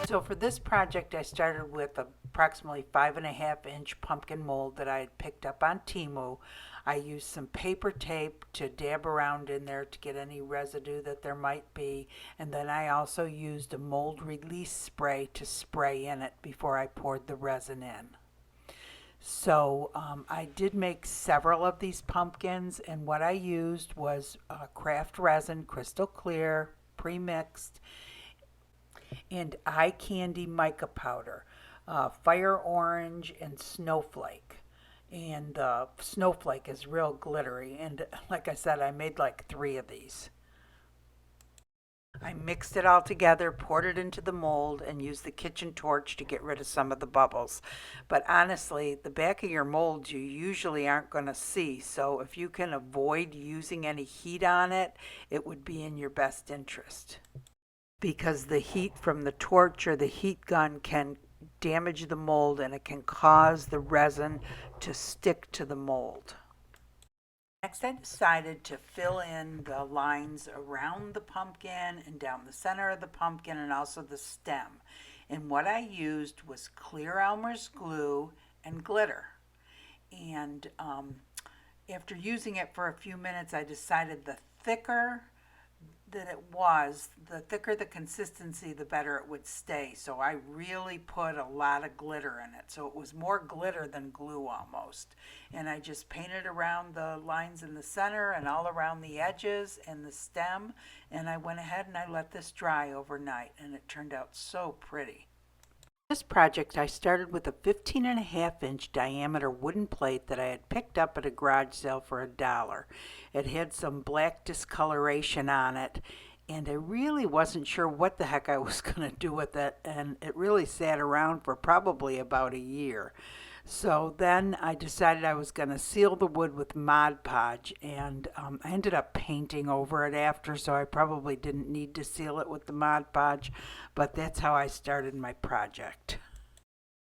So for this project, I started with approximately 5.5 inch pumpkin mold that I had picked up on TEMU. I used some paper tape to dab around in there to get any residue that there might be. And then I also used a mold release spray to spray in it before I poured the resin in. So I did make several of these pumpkins, and what I used was craft resin, crystal clear, pre-mixed, and eye candy mica powder, fire orange, and snowflake. And the snowflake is real glittery. And like I said, I made like 3 of these. I mixed it all together, poured it into the mold, and used the kitchen torch to get rid of some of the bubbles. But honestly, the back of your molds you usually aren't going to see, so if you can avoid using any heat on it, it would be in your best interest, because the heat from the torch or the heat gun can damage the mold and it can cause the resin to stick to the mold. Next, I decided to fill in the lines around the pumpkin and down the center of the pumpkin and also the stem. And what I used was clear Elmer's glue and glitter. And after using it for a few minutes, I decided the thicker that it was, the thicker the consistency, the better it would stay. So I really put a lot of glitter in it. So it was more glitter than glue almost. And I just painted around the lines in the center and all around the edges and the stem. And I went ahead and I let this dry overnight, and it turned out so pretty. This project, I started with a 15.5 inch diameter wooden plate that I had picked up at a garage sale for $1. It had some black discoloration on it, and I really wasn't sure what the heck I was going to do with it, and it really sat around for probably about a year. So then I decided I was going to seal the wood with Mod Podge, and I ended up painting over it after, so I probably didn't need to seal it with the Mod Podge, but that's how I started my project.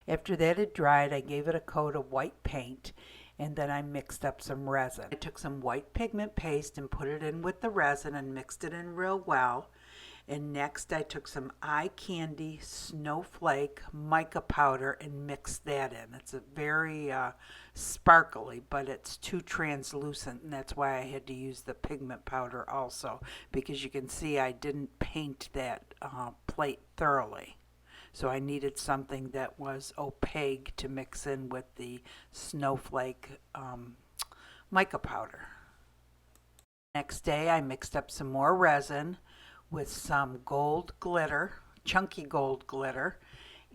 After that had dried, I gave it a coat of white paint, and then I mixed up some resin. I took some white pigment paste and put it in with the resin and mixed it in real well. And next I took some eye candy snowflake mica powder and mixed that in. It's a very sparkly, but it's too translucent, and that's why I had to use the pigment powder also, because you can see I didn't paint that plate thoroughly. So I needed something that was opaque to mix in with the snowflake mica powder. Next day I mixed up some more resin with some gold glitter, chunky gold glitter,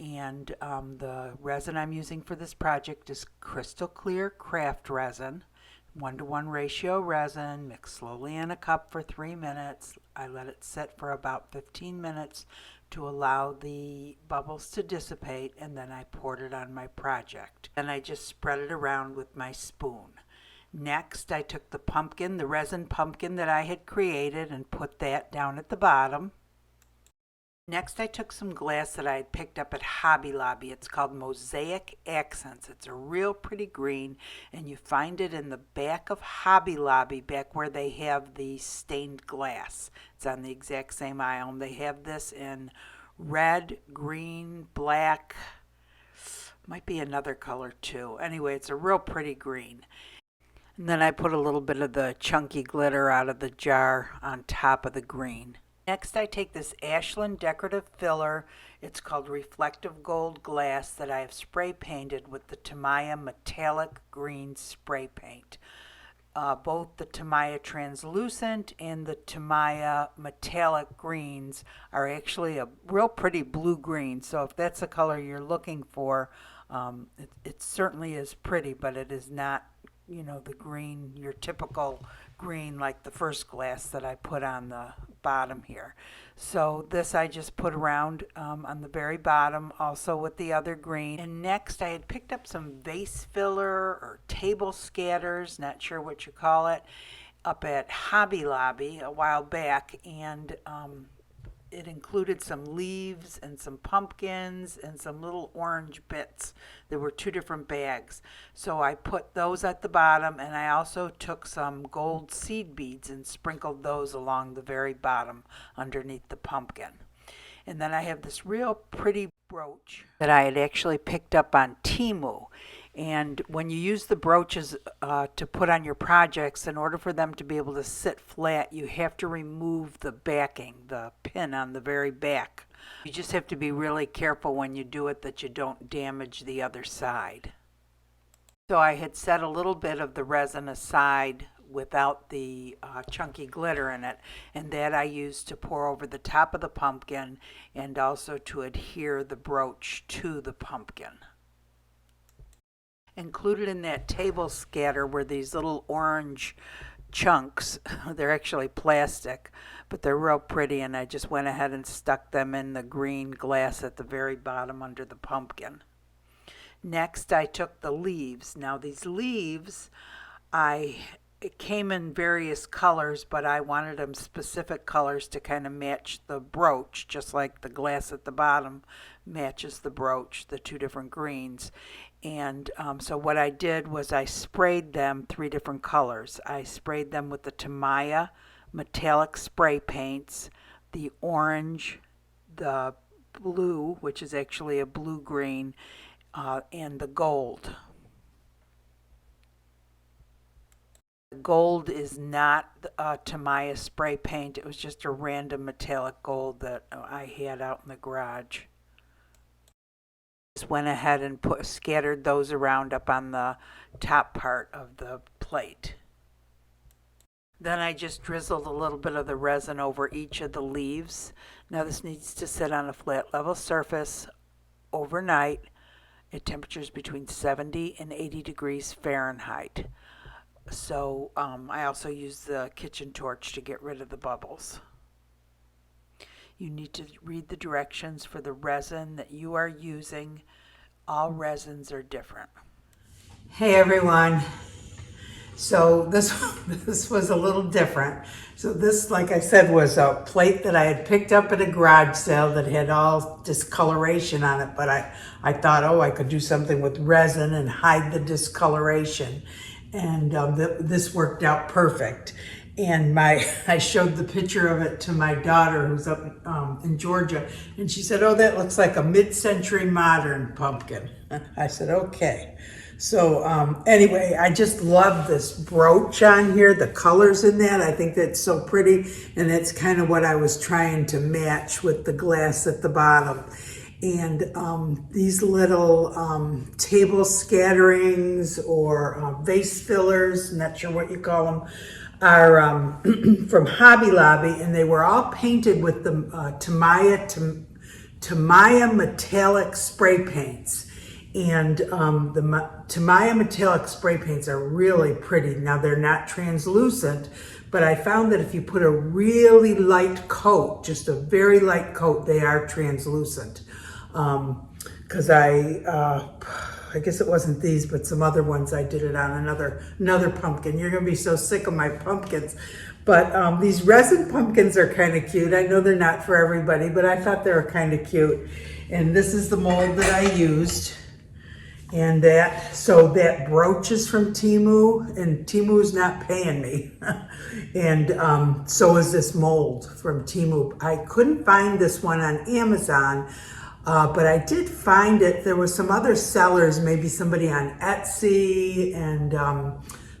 and the resin I'm using for this project is crystal clear craft resin, 1:1 ratio resin, mixed slowly in a cup for 3 minutes. I let it sit for about 15 minutes to allow the bubbles to dissipate, and then I poured it on my project. And I just spread it around with my spoon. Next, I took the pumpkin, the resin pumpkin that I had created, and put that down at the bottom. Next, I took some glass that I had picked up at Hobby Lobby. It's called Mosaic Accents. It's a real pretty green, and you find it in the back of Hobby Lobby, back where they have the stained glass. It's on the exact same aisle, and they have this in red, green, black, might be another color too. Anyway, it's a real pretty green. And then I put a little bit of the chunky glitter out of the jar on top of the green. Next, I take this Ashland decorative filler. It's called Reflective Gold Glass that I have spray painted with the TAMIYA metallic green spray paint. Both the TAMIYA translucent and the TAMIYA metallic greens are actually a real pretty blue green. So if that's the color you're looking for, it certainly is pretty, but it is not, you know, the green, your typical green like the first glass that I put on the bottom here. So this I just put around on the very bottom, also with the other green. And next I had picked up some vase filler or table scatters, not sure what you call it, up at Hobby Lobby a while back, and it included some leaves and some pumpkins and some little orange bits. There were 2 different bags. So I put those at the bottom, and I also took some gold seed beads and sprinkled those along the very bottom underneath the pumpkin. And then I have this real pretty brooch that I had actually picked up on TEMU. And when you use the brooches to put on your projects, in order for them to be able to sit flat, you have to remove the backing, the pin on the very back. You just have to be really careful when you do it that you don't damage the other side. So I had set a little bit of the resin aside without the chunky glitter in it, and that I used to pour over the top of the pumpkin and also to adhere the brooch to the pumpkin. Included in that table scatter were these little orange chunks. They're actually plastic, but they're real pretty, and I just went ahead and stuck them in the green glass at the very bottom under the pumpkin. Next, I took the leaves. Now these leaves, it came in various colors, but I wanted them specific colors to kind of match the brooch, just like the glass at the bottom matches the brooch, the two different greens. And so what I did was I sprayed them 3 different colors. I sprayed them with the TAMIYA metallic spray paints, the orange, the blue, which is actually a blue-green, and the gold. Gold is not TAMIYA spray paint. It was just a random metallic gold that I had out in the garage. Just went ahead and scattered those around up on the top part of the plate. Then I just drizzled a little bit of the resin over each of the leaves. Now this needs to sit on a flat level surface overnight at temperatures between 70 and 80 degrees Fahrenheit. So I also use the kitchen torch to get rid of the bubbles. You need to read the directions for the resin that you are using. All resins are different. Hey everyone. So this was a little different. So this, like I said, was a plate that I had picked up at a garage sale that had all discoloration on it, but I thought, oh, I could do something with resin and hide the discoloration. And this worked out perfect. And I showed the picture of it to my daughter who's up in Georgia, and she said, oh, that looks like a mid-century modern pumpkin. I said, okay. So anyway, I just love this brooch on here, the colors in that. I think that's so pretty, and that's kind of what I was trying to match with the glass at the bottom. And these little table scatterings or vase fillers, not sure what you call them, are from Hobby Lobby, and they were all painted with the TAMIYA metallic spray paints. And the TAMIYA metallic spray paints are really pretty. Now they're not translucent, but I found that if you put a really light coat, just a very light coat, they are translucent. Because I guess it wasn't these, but some other ones I did it on another pumpkin. You're gonna be so sick of my pumpkins. But these resin pumpkins are kind of cute. I know they're not for everybody, but I thought they were kind of cute. And this is the mold that I used. And so that brooch is from TEMU, and TEMU is not paying me. And so is this mold from TEMU. I couldn't find this one on Amazon, but I did find it. There was some other sellers, maybe somebody on Etsy and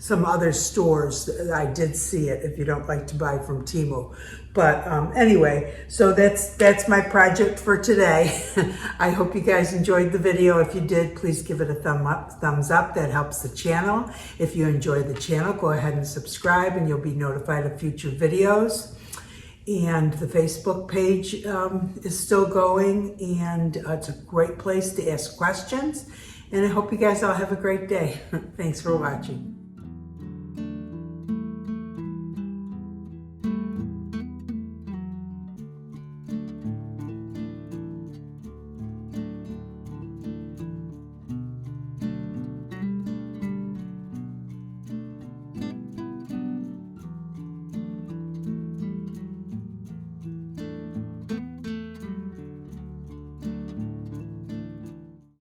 some other stores. I did see it if you don't like to buy from TEMU. But anyway, so that's my project for today. I hope you guys enjoyed the video. If you did, please give it a thumbs up. That helps the channel. If you enjoyed the channel, go ahead and subscribe and you'll be notified of future videos. And the Facebook page is still going, and it's a great place to ask questions. And I hope you guys all have a great day. Thanks for watching.